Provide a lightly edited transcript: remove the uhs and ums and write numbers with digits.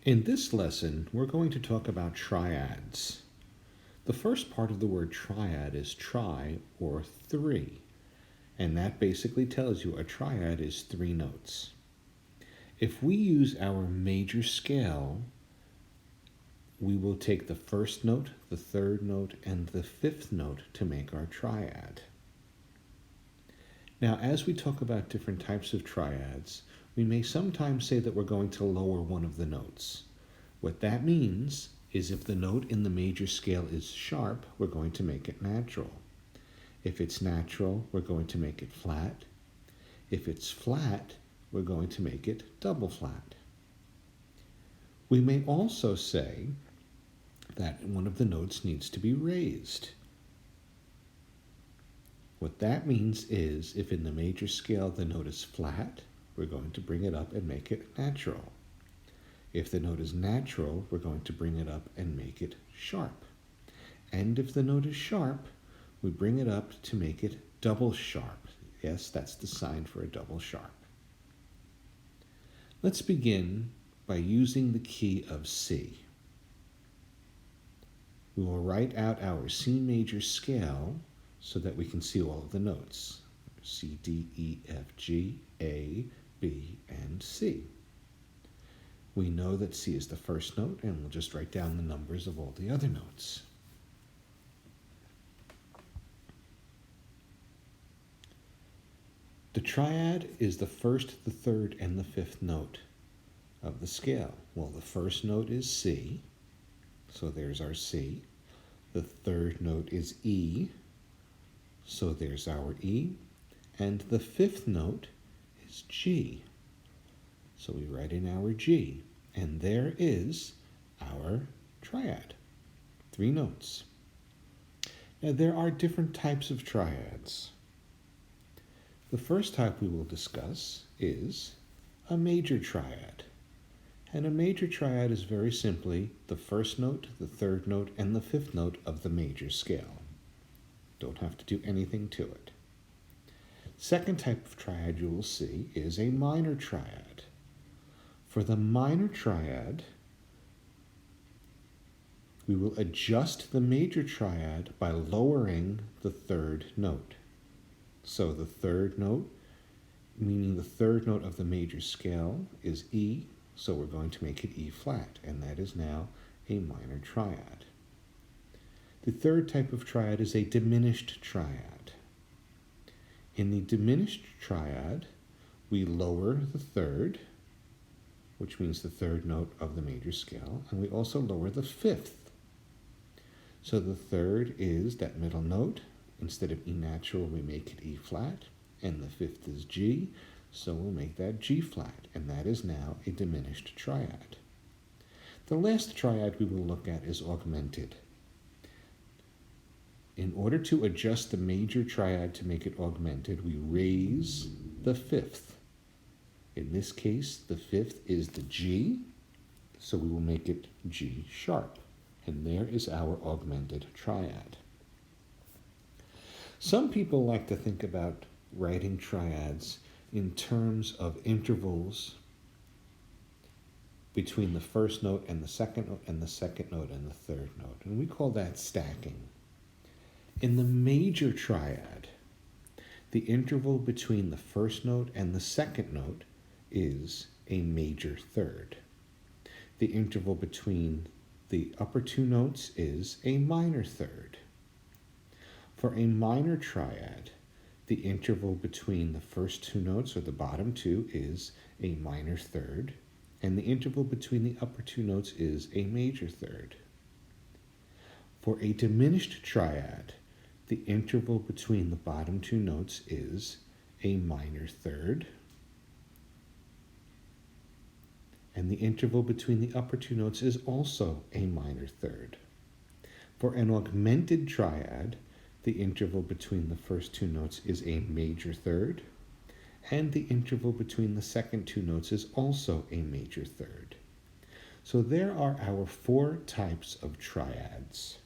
In this lesson, we're going to talk about triads. The first part of the word triad is tri, or three, and that basically tells you a triad is 3 notes. If we use our major scale, we will take the first note, the third note, and the 5th note to make our triad. Now, as we talk about different types of triads, we may sometimes say that we're going to lower one of the notes. What that means is if the note in the major scale is sharp, we're going to make it natural. If it's natural, we're going to make it flat. If it's flat, we're going to make it double flat. We may also say that one of the notes needs to be raised. What that means is if in the major scale the note is flat, we're going to bring it up and make it natural. If the note is natural, we're going to bring it up and make it sharp. And if the note is sharp, we bring it up to make it double sharp. Yes, that's the sign for a double sharp. Let's begin by using the key of C. We will write out our C major scale so that we can see all of the notes. C, D, E, F, G, A, B, and C. We know that C is the first note, and we'll just write down the numbers of all the other notes. The triad is the first, the third, and the 5th note of the scale. Well, the first note is C, so there's our C. The third note is E, so there's our E, and the 5th note is G. So we write in our G, and there is our triad, 3 notes. Now there are different types of triads. The first type we will discuss is a major triad. And a major triad is very simply the first note, the third note, and the 5th note of the major scale. Don't have to do anything to it. Second type of triad you will see is a minor triad. For the minor triad, we will adjust the major triad by lowering the 3rd note. So the 3rd note, meaning the 3rd note of the major scale, is E, so we're going to make it E flat, and that is now a minor triad. The third type of triad is a diminished triad. In the diminished triad, we lower the 3rd, which means the 3rd note of the major scale, and we also lower the 5th. So the 3rd is that middle note. Instead of E natural, we make it E flat, and the 5th is G, so we'll make that G flat, and that is now a diminished triad. The last triad we will look at is augmented. In order to adjust the major triad to make it augmented, we raise the 5th. In this case, the 5th is the G, so we will make it G sharp. And there is our augmented triad. Some people like to think about writing triads in terms of intervals between the first note and the second note and the second note and the 3rd note, and we call that stacking. In the major triad, the interval between the first note and the second note is a major 3rd. The interval between the upper 2 notes is a minor 3rd. For a minor triad, the interval between the first 2 notes, or the bottom 2, is a minor 3rd, and the interval between the upper 2 notes is a major 3rd. For a diminished triad, the interval between the bottom 2 notes is a minor 3rd, and the interval between the upper 2 notes is also a minor 3rd. For an augmented triad, the interval between the first 2 notes is a major 3rd, and the interval between the second 2 notes is also a major 3rd. So there are our 4 types of triads.